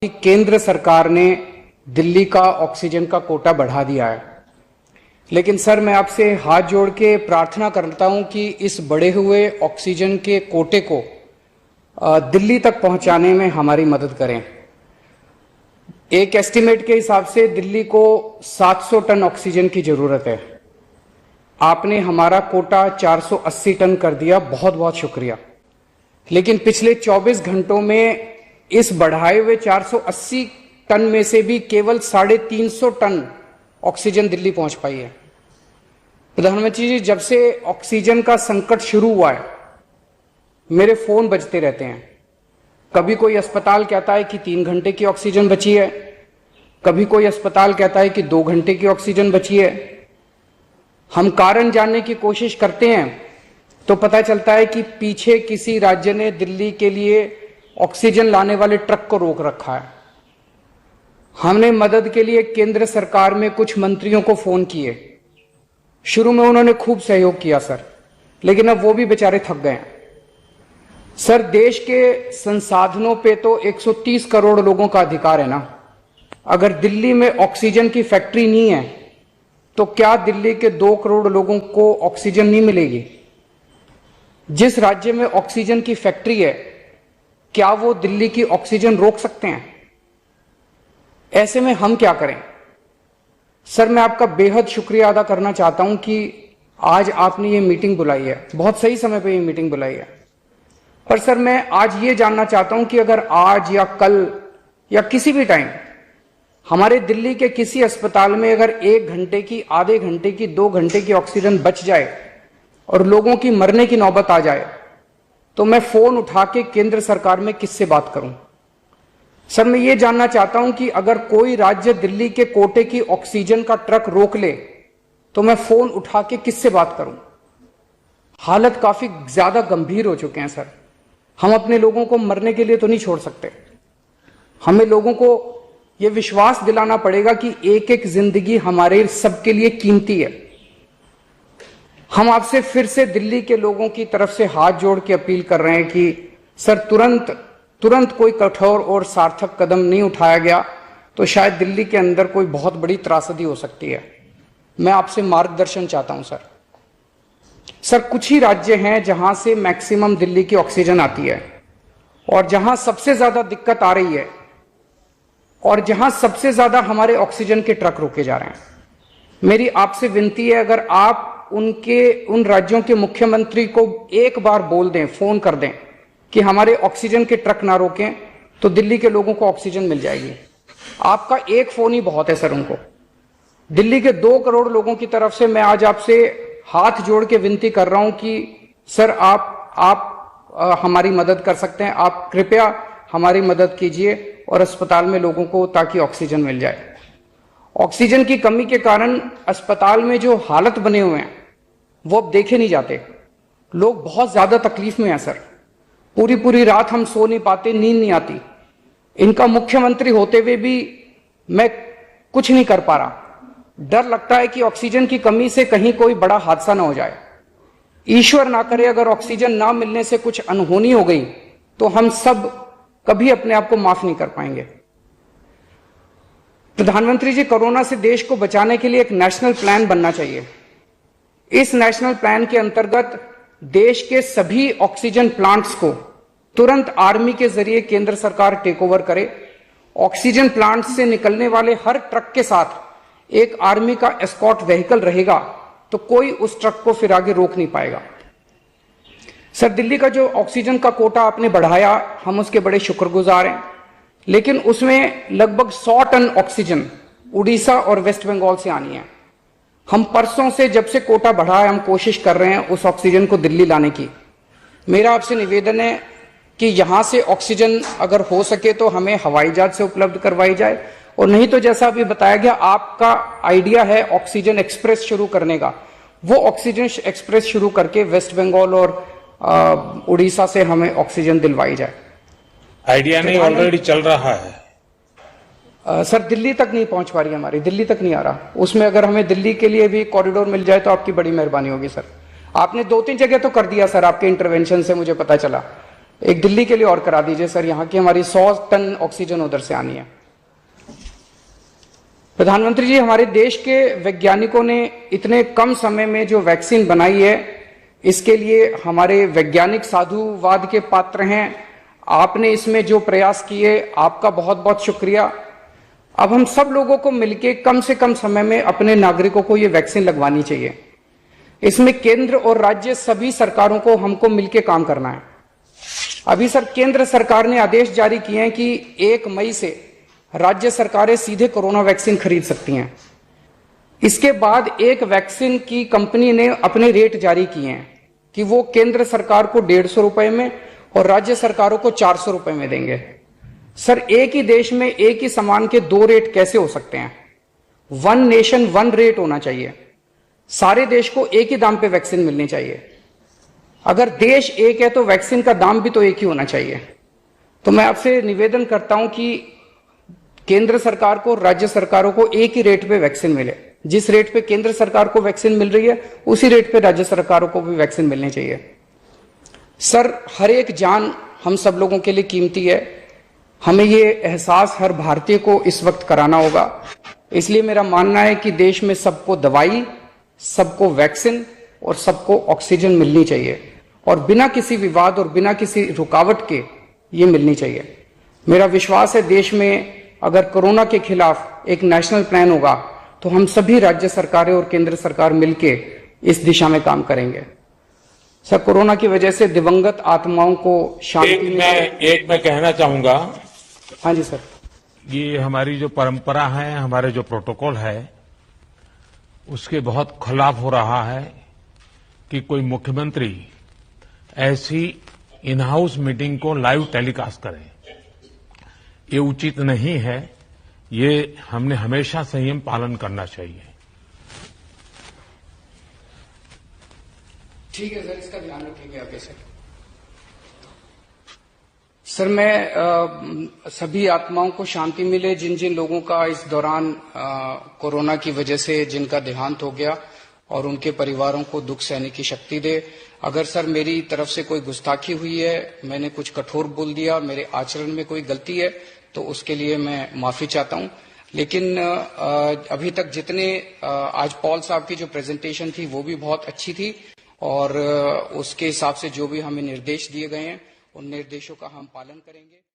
कि केंद्र सरकार ने दिल्ली का ऑक्सीजन का कोटा बढ़ा दिया है, लेकिन सर मैं आपसे हाथ जोड़ के प्रार्थना करता हूं कि इस बढ़े हुए ऑक्सीजन के कोटे को दिल्ली तक पहुंचाने में हमारी मदद करें। एक एस्टीमेट के हिसाब से दिल्ली को 700 टन ऑक्सीजन की जरूरत है। आपने हमारा कोटा 480 टन कर दिया, बहुत बहुत शुक्रिया। लेकिन पिछले 24 घंटों में इस बढ़ाए हुए 480 टन में से भी केवल 350 टन ऑक्सीजन दिल्ली पहुंच पाई है। प्रधानमंत्री जी, जब से ऑक्सीजन का संकट शुरू हुआ है मेरे फोन बजते रहते हैं। कभी कोई अस्पताल कहता है कि 3 घंटे की ऑक्सीजन बची है, कभी कोई अस्पताल कहता है कि 2 घंटे की ऑक्सीजन बची है। हम कारण जानने की कोशिश करते हैं तो पता चलता है कि पीछे किसी राज्य ने दिल्ली के लिए ऑक्सीजन लाने वाले ट्रक को रोक रखा है। हमने मदद के लिए केंद्र सरकार में कुछ मंत्रियों को फोन किए। शुरू में उन्होंने खूब सहयोग किया सर, लेकिन अब वो भी बेचारे थक गए हैं। सर, देश के संसाधनों पे तो 130 करोड़ लोगों का अधिकार है ना। अगर दिल्ली में ऑक्सीजन की फैक्ट्री नहीं है तो क्या दिल्ली के 2 करोड़ लोगों को ऑक्सीजन नहीं मिलेगी? जिस राज्य में ऑक्सीजन की फैक्ट्री है, क्या वो दिल्ली की ऑक्सीजन रोक सकते हैं? ऐसे में हम क्या करें? सर, मैं आपका बेहद शुक्रिया अदा करना चाहता हूं कि आज आपने ये मीटिंग बुलाई है, बहुत सही समय पे ये मीटिंग बुलाई है। पर सर, मैं आज ये जानना चाहता हूं कि अगर आज या कल या किसी भी टाइम हमारे दिल्ली के किसी अस्पताल में अगर 1 घंटे की, आधे घंटे की, 2 घंटे की ऑक्सीजन बच जाए और लोगों की मरने की नौबत आ जाए तो मैं फोन उठा के केंद्र सरकार में किससे बात करूं? सर, मैं ये जानना चाहता हूं कि अगर कोई राज्य दिल्ली के कोटे की ऑक्सीजन का ट्रक रोक ले तो मैं फोन उठा के किससे बात करूं? हालत काफी ज्यादा गंभीर हो चुके हैं सर। हम अपने लोगों को मरने के लिए तो नहीं छोड़ सकते। हमें लोगों को यह विश्वास दिलाना पड़ेगा कि एक एक जिंदगी हमारे सबके लिए कीमती है। हम आपसे फिर से दिल्ली के लोगों की तरफ से हाथ जोड़ के अपील कर रहे हैं कि सर, तुरंत कोई कठोर और सार्थक कदम नहीं उठाया गया तो शायद दिल्ली के अंदर कोई बहुत बड़ी त्रासदी हो सकती है। मैं आपसे मार्गदर्शन चाहता हूं सर। सर, कुछ ही राज्य हैं जहां से मैक्सिमम दिल्ली की ऑक्सीजन आती है और जहां सबसे ज्यादा दिक्कत आ रही है और जहां सबसे ज्यादा हमारे ऑक्सीजन के ट्रक रोके जा रहे हैं। मेरी आपसे विनती है, अगर आप उन राज्यों के मुख्यमंत्री को एक बार बोल दें, फोन कर दें कि हमारे ऑक्सीजन के ट्रक ना रोकें तो दिल्ली के लोगों को ऑक्सीजन मिल जाएगी। आपका एक फोन ही बहुत है सर उनको। दिल्ली के 2 करोड़ लोगों की तरफ से मैं आज आपसे हाथ जोड़ के विनती कर रहा हूं कि सर, आप हमारी मदद कर सकते हैं। आप कृपया हमारी मदद कीजिए और अस्पताल में लोगों को ताकि ऑक्सीजन मिल जाए। ऑक्सीजन की कमी के कारण अस्पताल में जो हालत बने हुए हैं वो अब देखे नहीं जाते। लोग बहुत ज्यादा तकलीफ में हैं सर। पूरी रात हम सो नहीं पाते, नींद नहीं आती। इनका मुख्यमंत्री होते हुए भी मैं कुछ नहीं कर पा रहा। डर लगता है कि ऑक्सीजन की कमी से कहीं कोई बड़ा हादसा ना हो जाए। ईश्वर ना करे, अगर ऑक्सीजन ना मिलने से कुछ अनहोनी हो गई तो हम सब कभी अपने आप को माफ नहीं कर पाएंगे। प्रधानमंत्री जी, कोरोना से देश को बचाने के लिए एक नेशनल प्लान बनना चाहिए। इस नेशनल प्लान के अंतर्गत देश के सभी ऑक्सीजन प्लांट्स को तुरंत आर्मी के जरिए केंद्र सरकार टेक ओवर करे। ऑक्सीजन प्लांट से निकलने वाले हर ट्रक के साथ एक आर्मी का एस्कॉर्ट व्हीकल रहेगा तो कोई उस ट्रक को फिर आगे रोक नहीं पाएगा। सर, दिल्ली का जो ऑक्सीजन का कोटा आपने बढ़ाया, हम उसके बड़े शुक्रगुजार हैं, लेकिन उसमें लगभग 100 टन ऑक्सीजन उड़ीसा और वेस्ट बंगाल से आनी है। हम परसों से, जब से कोटा बढ़ा है, हम कोशिश कर रहे हैं उस ऑक्सीजन को दिल्ली लाने की। मेरा आपसे निवेदन है कि यहां से ऑक्सीजन अगर हो सके तो हमें हवाई जहाज से उपलब्ध करवाई जाए, और नहीं तो जैसा अभी बताया गया, आपका आइडिया है ऑक्सीजन एक्सप्रेस शुरू करने का, वो ऑक्सीजन एक्सप्रेस शुरू करके वेस्ट बंगाल और उड़ीसा से हमें ऑक्सीजन दिलवाई जाए। आइडिया नहीं, ऑलरेडी चल रहा है। सर, दिल्ली तक नहीं पहुंच पा रही, हमारी दिल्ली तक नहीं आ रहा। उसमें अगर हमें दिल्ली के लिए भी कॉरिडोर मिल जाए तो आपकी बड़ी मेहरबानी होगी सर। आपने 2-3 जगह तो कर दिया सर, आपके इंटरवेंशन से मुझे पता चला, एक दिल्ली के लिए और करा दीजिए सर, यहाँ की हमारी 100 टन ऑक्सीजन उधर से आनी है। प्रधानमंत्री जी, हमारे देश के वैज्ञानिकों ने इतने कम समय में जो वैक्सीन बनाई है, इसके लिए हमारे वैज्ञानिक साधुवाद के पात्र हैं। आपने इसमें जो प्रयास किए, आपका बहुत बहुत शुक्रिया। अब हम सब लोगों को मिलकर कम से कम समय में अपने नागरिकों को ये वैक्सीन लगवानी चाहिए। इसमें केंद्र और राज्य सभी सरकारों को हमको मिलकर काम करना है। अभी सर केंद्र सरकार ने आदेश जारी किए हैं कि 1 मई से राज्य सरकारें सीधे कोरोना वैक्सीन खरीद सकती हैं। इसके बाद एक वैक्सीन की कंपनी ने अपने रेट जारी किए हैं कि वो केंद्र सरकार को 150 रुपए में और राज्य सरकारों को 400 रुपए में देंगे। सर, एक ही देश में एक ही सामान के 2 रेट कैसे हो सकते हैं? 1 नेशन 1 रेट होना चाहिए। सारे देश को एक ही दाम पे वैक्सीन मिलनी चाहिए। अगर देश एक है तो वैक्सीन का दाम भी तो एक ही होना चाहिए। तो मैं आपसे निवेदन करता हूं कि केंद्र सरकार को, राज्य सरकारों को एक ही रेट पे वैक्सीन मिले। जिस रेट पे केंद्र सरकार को वैक्सीन मिल रही है, उसी रेट पे राज्य सरकारों को भी वैक्सीन मिलनी चाहिए। सर, हर एक जान हम सब लोगों के लिए कीमती है। हमें ये एहसास हर भारतीय को इस वक्त कराना होगा। इसलिए मेरा मानना है कि देश में सबको दवाई, सबको वैक्सीन और सबको ऑक्सीजन मिलनी चाहिए, और बिना किसी विवाद और बिना किसी रुकावट के ये मिलनी चाहिए। मेरा विश्वास है देश में अगर कोरोना के खिलाफ एक नेशनल प्लान होगा तो हम सभी राज्य सरकारें और केंद्र सरकार मिलके इस दिशा में काम करेंगे। सर, कोरोना की वजह से दिवंगत आत्माओं को शांति मैं कहना चाहूंगा। हाँ जी सर। ये हमारी जो परंपरा है, हमारे जो प्रोटोकॉल है, उसके बहुत खिलाफ हो रहा है कि कोई मुख्यमंत्री ऐसी इन हाउस मीटिंग को लाइव टेलीकास्ट करे। ये उचित नहीं है। ये हमने हमेशा संयम पालन करना चाहिए। ठीक है सर, इसका ध्यान रखेंगे आगे से। सर, मैं सभी आत्माओं को शांति मिले जिन जिन लोगों का इस दौरान कोरोना की वजह से जिनका देहांत हो गया, और उनके परिवारों को दुख सहने की शक्ति दे। अगर सर मेरी तरफ से कोई गुस्ताखी हुई है, मैंने कुछ कठोर बोल दिया, मेरे आचरण में कोई गलती है, तो उसके लिए मैं माफी चाहता हूं। लेकिन अभी तक जितने आज पॉल साहब की जो प्रेजेंटेशन थी वो भी बहुत अच्छी थी, और उसके हिसाब से जो भी हमें निर्देश दिए गए हैं उन निर्देशों का हम पालन करेंगे।